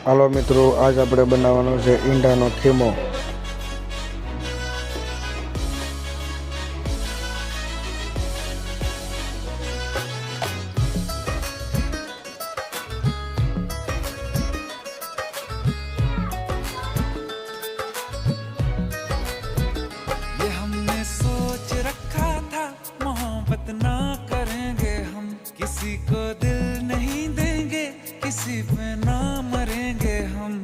હાલો મિત્રો, આજ આપણે બનાવવાનો છે ઈંડાનો ખીમો। ये हमने सोच रखा था मोहब्बत ना करेंगे हम, किसी को दिल नहीं देंगे, किसी पे ना मरेंगे हम।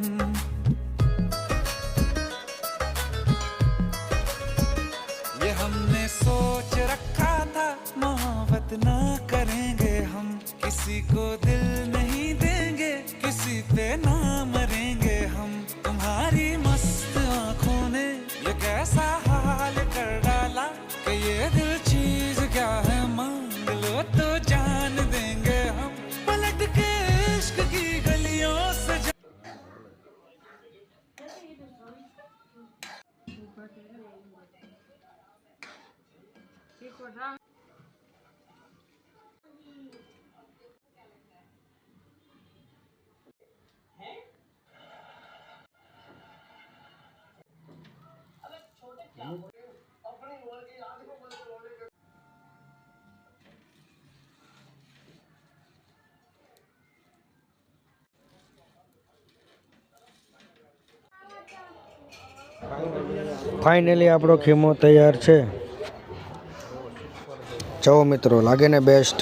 ये हमने सोच रखा था मोहब्बत ना करेंगे हम, किसी को दिल नहीं देंगे, किसी पे ना मरेंगे हम। तुम्हारी मस्त आंखों ने ये कैसा हाल कर डाला कि ये दिल चीज क्या है, मांग लो तो जान देंगे हम। पलट के इश्क की गलियों से ફાઇનલી આપણો ખીમો તૈયાર છે। જો મિત્રો, લાગે ને બેસ્ટ।